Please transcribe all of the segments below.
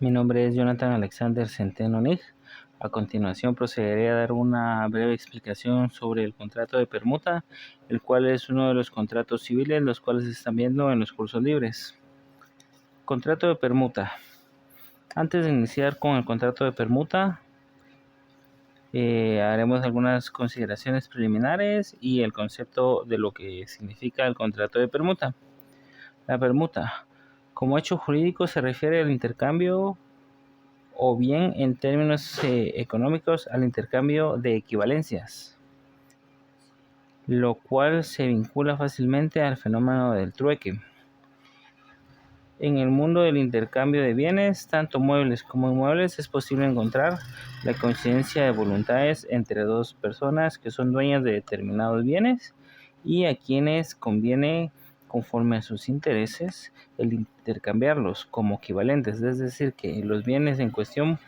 Mi nombre es Jonathan Alexander Centeno Nig. A continuación procederé a dar una breve explicación sobre el contrato de permuta, el cual es uno de los contratos civiles los cuales se están viendo en los cursos libres. Contrato de permuta. Antes de iniciar con el contrato de permuta, haremos algunas consideraciones preliminares y el concepto de lo que significa el contrato de permuta. La permuta, como hecho jurídico, se refiere al intercambio o bien en términos económicos al intercambio de equivalencias, lo cual se vincula fácilmente al fenómeno del trueque. En el mundo del intercambio de bienes, tanto muebles como inmuebles, es posible encontrar la coincidencia de voluntades entre dos personas que son dueñas de determinados bienes y a quienes conviene, conforme a sus intereses, el intercambiarlos como equivalentes, es decir, que los bienes en cuestión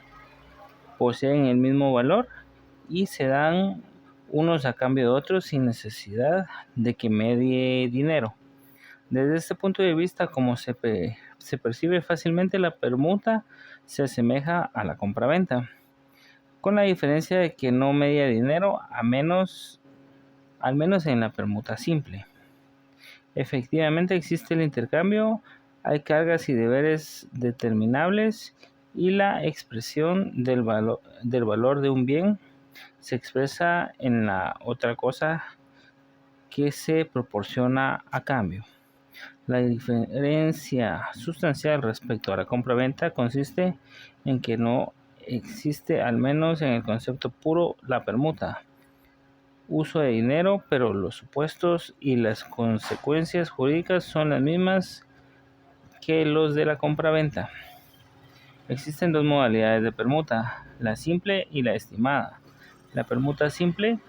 poseen el mismo valor y se dan unos a cambio de otros sin necesidad de que medie dinero. Desde este punto de vista, como se percibe fácilmente, la permuta se asemeja a la compraventa, con la diferencia de que no media dinero, al menos en la permuta simple. Efectivamente existe el intercambio, hay cargas y deberes determinables y la expresión del valor de un bien se expresa en la otra cosa que se proporciona a cambio. La diferencia sustancial respecto a la compraventa consiste en que no existe, al menos en el concepto puro, la permuta, uso de dinero, pero los supuestos y las consecuencias jurídicas son las mismas que los de la compraventa. Existen dos modalidades de permuta, la simple y la estimada. La permuta simple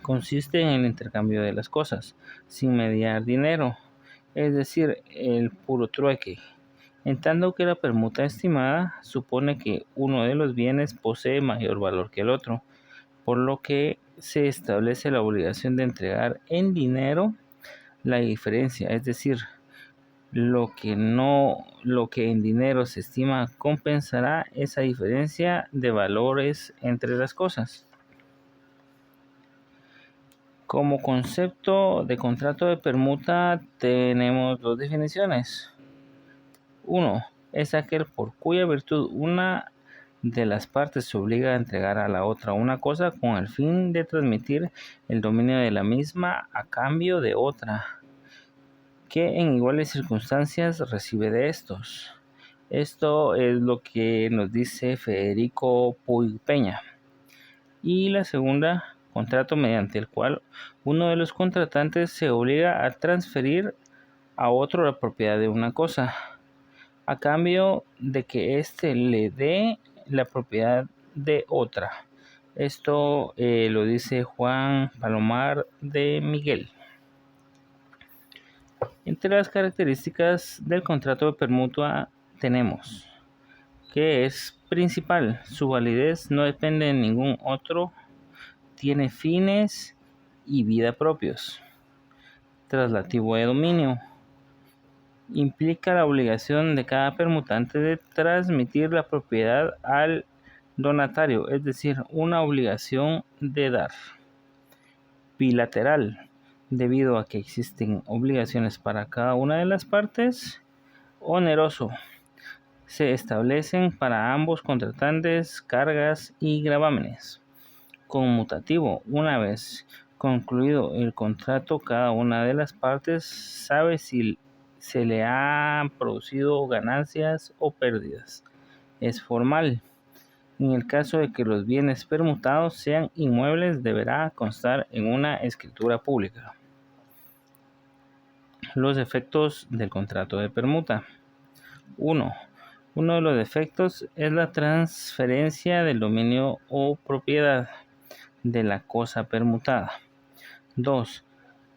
consiste en el intercambio de las cosas, sin mediar dinero, es decir, el puro trueque. En tanto que la permuta estimada supone que uno de los bienes posee mayor valor que el otro, por lo que se establece la obligación de entregar en dinero la diferencia, es decir, lo que en dinero se estima compensará esa diferencia de valores entre las cosas. Como concepto de contrato de permuta tenemos dos definiciones. Uno es aquel por cuya virtud una de las partes se obliga a entregar a la otra una cosa con el fin de transmitir el dominio de la misma a cambio de otra, que en iguales circunstancias recibe de estos. Esto es lo que nos dice Federico Puig Peña. Y la segunda, contrato mediante el cual uno de los contratantes se obliga a transferir a otro la propiedad de una cosa, a cambio de que éste le dé la propiedad de otra. Esto lo dice Juan Palomar de Miguel. Entre las características del contrato de permuta tenemos que es principal, su validez no depende de ningún otro, tiene fines y vida propios. Traslativo de dominio. Implica la obligación de cada permutante de transmitir la propiedad al donatario, es decir, una obligación de dar. Bilateral. Debido a que existen obligaciones para cada una de las partes. Oneroso. Se establecen para ambos contratantes cargas y gravámenes. Conmutativo. Una vez concluido el contrato, cada una de las partes sabe si se le han producido ganancias o pérdidas. Es formal. En el caso de que los bienes permutados sean inmuebles, deberá constar en una escritura pública. Los efectos del contrato de permuta. 1. Uno de los efectos es la transferencia del dominio o propiedad de la cosa permutada. 2.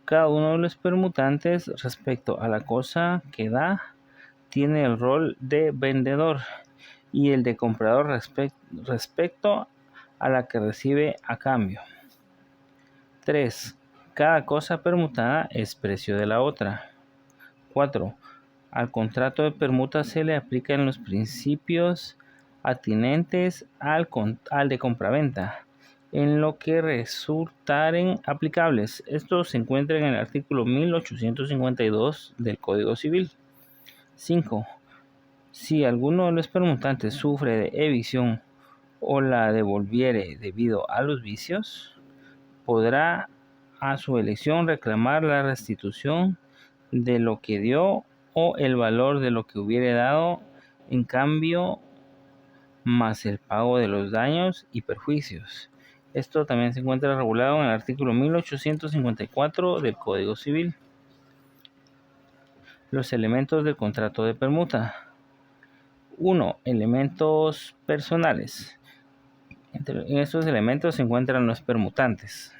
Cada uno de los permutantes respecto a la cosa que da tiene el rol de vendedor y el de comprador respecto a la que recibe a cambio. 3. Cada cosa permutada es precio de la otra. 4. Al contrato de permuta se le aplican los principios atinentes al de compraventa, en lo que resultaren aplicables. Esto se encuentra en el artículo 1852 del Código Civil. 5. Si alguno de los permutantes sufre de evicción o la devolviere debido a los vicios, podrá a su elección reclamar la restitución de lo que dio o el valor de lo que hubiere dado en cambio, más el pago de los daños y perjuicios. Esto también se encuentra regulado en el artículo 1854 del Código Civil. Los elementos del contrato de permuta. 1. Elementos personales. En estos elementos se encuentran los permutantes.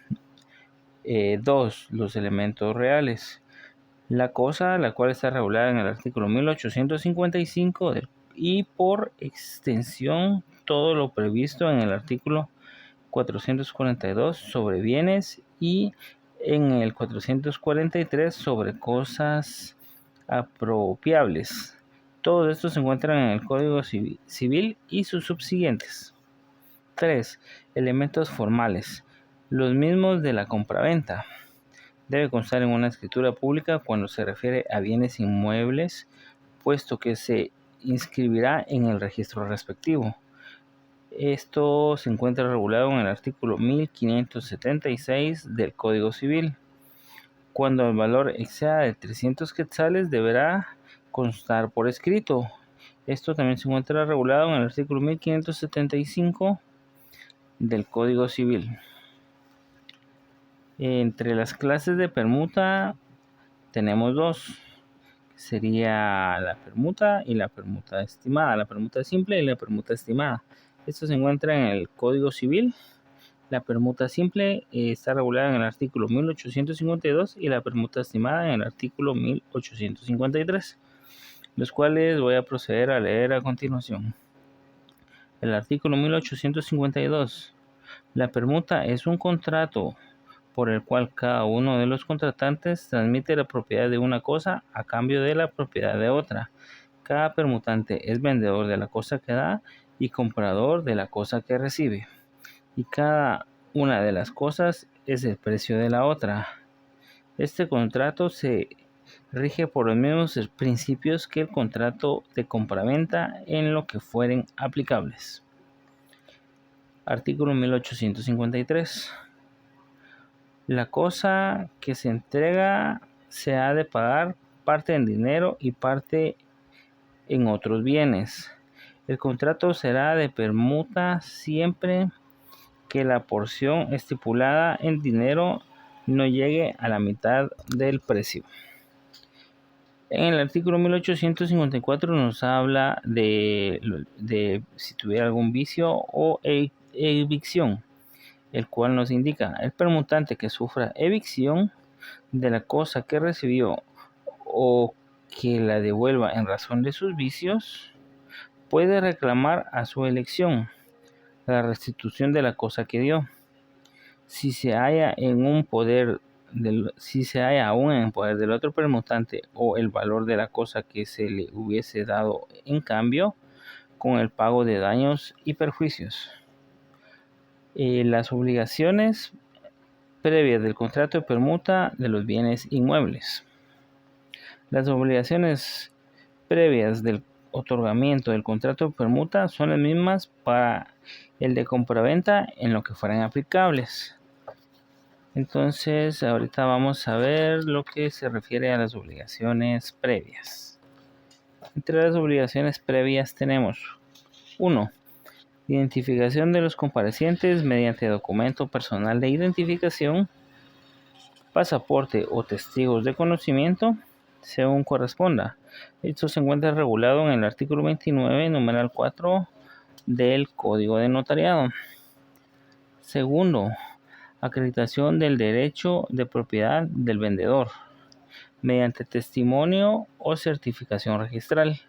2. Los elementos reales. La cosa, la cual está regulada en el artículo 1855 y por extensión todo lo previsto en el artículo 442 sobre bienes y en el 443 sobre cosas apropiables. Todos estos se encuentran en el Código Civil y sus subsiguientes. 3. Elementos formales. Los mismos de la compraventa. Debe constar en una escritura pública cuando se refiere a bienes inmuebles, puesto que se inscribirá en el registro respectivo. Esto se encuentra regulado en el artículo 1576 del Código Civil. Cuando el valor exceda de 300 quetzales, deberá constar por escrito. Esto también se encuentra regulado en el artículo 1575 del Código Civil. Entre las clases de permuta tenemos dos. Sería la permuta y la permuta estimada. La permuta simple y la permuta estimada. Esto se encuentra en el Código Civil. La permuta simple está regulada en el artículo 1852 y la permuta estimada en el artículo 1853, los cuales voy a proceder a leer a continuación. El artículo 1852. La permuta es un contrato por el cual cada uno de los contratantes transmite la propiedad de una cosa a cambio de la propiedad de otra. Cada permutante es vendedor de la cosa que da y comprador de la cosa que recibe, y cada una de las cosas es el precio de la otra. Este contrato se rige por los mismos principios que el contrato de compraventa en lo que fueren aplicables. Artículo 1853. La cosa que se entrega se ha de pagar parte en dinero y parte en otros bienes. El contrato será de permuta siempre que la porción estipulada en dinero no llegue a la mitad del precio. En el artículo 1854 nos habla de si tuviera algún vicio o evicción, el cual nos indica el permutante que sufra evicción de la cosa que recibió o que la devuelva en razón de sus vicios, puede reclamar a su elección la restitución de la cosa que dio. Si se halla aún en poder del otro permutante o el valor de la cosa que se le hubiese dado en cambio, con el pago de daños y perjuicios. Las obligaciones previas del contrato de permuta de los bienes inmuebles. Las obligaciones previas del otorgamiento del contrato de permuta son las mismas para el de compraventa en lo que fueran aplicables. Entonces, ahorita vamos a ver lo que se refiere a las obligaciones previas. Entre las obligaciones previas tenemos 1. Identificación de los comparecientes mediante documento personal de identificación, pasaporte o testigos de conocimiento, según corresponda. Esto se encuentra regulado en el artículo 29, numeral 4 del Código de Notariado. Segundo, acreditación del derecho de propiedad del vendedor mediante testimonio o certificación registral.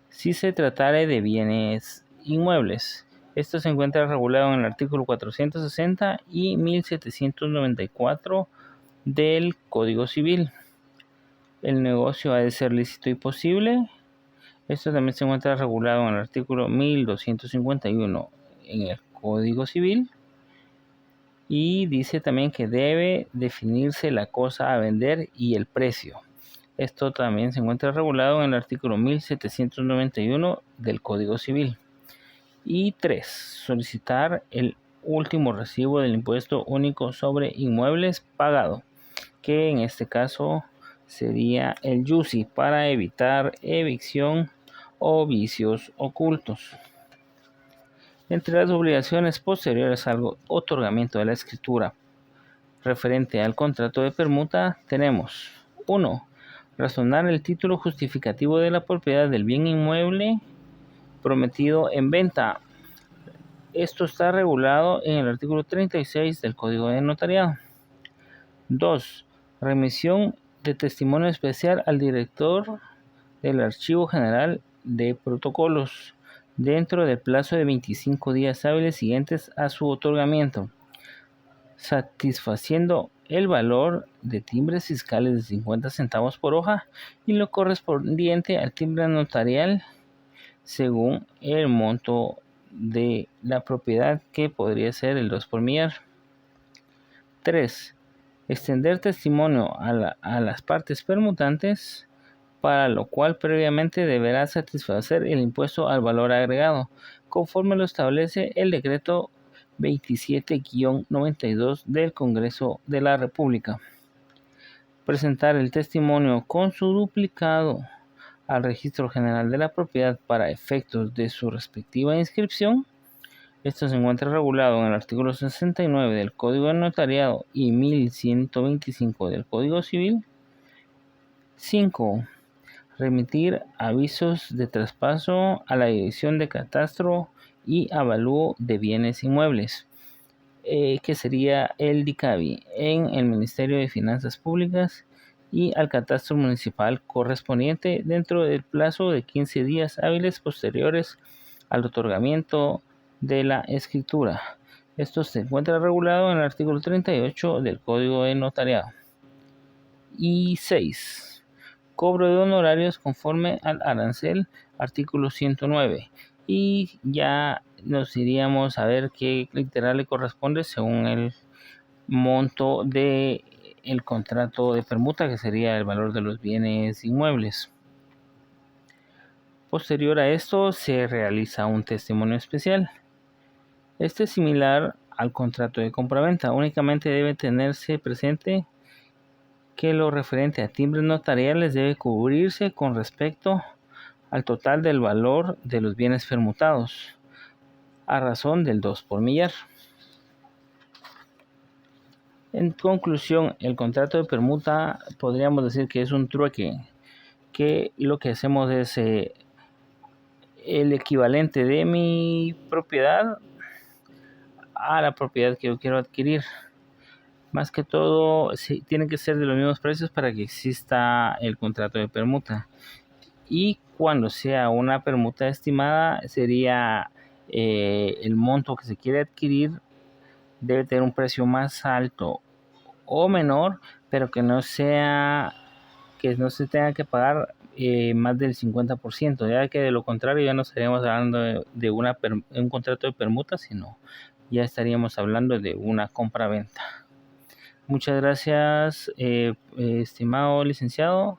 Si se tratare de bienes inmuebles, esto se encuentra regulado en el artículo 460 y 1794 del Código Civil. El negocio ha de ser lícito y posible. Esto también se encuentra regulado en el artículo 1251 en el Código Civil. Y dice también que debe definirse la cosa a vender y el precio. Esto también se encuentra regulado en el artículo 1791 del Código Civil. Y 3. Solicitar el último recibo del impuesto único sobre inmuebles pagado, que en este caso sería el YUSI, para evitar evicción o vicios ocultos. Entre las obligaciones posteriores al otorgamiento de la escritura referente al contrato de permuta tenemos: 1. Razonar el título justificativo de la propiedad del bien inmueble prometido en venta. Esto está regulado en el artículo 36 del Código de Notariado. 2. Remisión de testimonio especial al director del Archivo General de Protocolos dentro del plazo de 25 días hábiles siguientes a su otorgamiento, satisfaciendo el valor de timbres fiscales de 50 centavos por hoja y lo correspondiente al timbre notarial según el monto de la propiedad, que podría ser el 2 por millar. 3. Extender testimonio a las partes permutantes, para lo cual previamente deberá satisfacer el impuesto al valor agregado, conforme lo establece el decreto 27-92 del Congreso de la República. Presentar el testimonio con su duplicado al Registro General de la Propiedad para efectos de su respectiva inscripción. Esto se encuentra regulado en el artículo 69 del Código de Notariado y 1125 del Código Civil. 5. Remitir avisos de traspaso a la Dirección de Catastro y Avalúo de Bienes Inmuebles, que sería el DICABI, en el Ministerio de Finanzas Públicas y al Catastro Municipal correspondiente dentro del plazo de 15 días hábiles posteriores al otorgamiento de la escritura. Esto se encuentra regulado en el artículo 38 del Código de Notariado. Y 6. Cobro de honorarios conforme al arancel, artículo 109. Y ya nos iríamos a ver qué literal le corresponde según el monto de el contrato de permuta, que sería el valor de los bienes inmuebles. Posterior a esto se realiza un testimonio especial. Este es similar al contrato de compraventa, únicamente debe tenerse presente que lo referente a timbres notariales debe cubrirse con respecto al total del valor de los bienes permutados, a razón del 2 por millar. En conclusión, el contrato de permuta podríamos decir que es un trueque, que lo que hacemos es el equivalente de mi propiedad a la propiedad que yo quiero adquirir. Más que todo, sí, tienen que ser de los mismos precios para que exista el contrato de permuta. Y cuando sea una permuta estimada, sería el monto que se quiere adquirir debe tener un precio más alto o menor, pero que no se tenga que pagar más del 50%, ya que de lo contrario ya no estaríamos hablando de un contrato de permuta, sino ya estaríamos hablando de una compra-venta. Muchas gracias, estimado licenciado,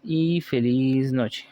y feliz noche.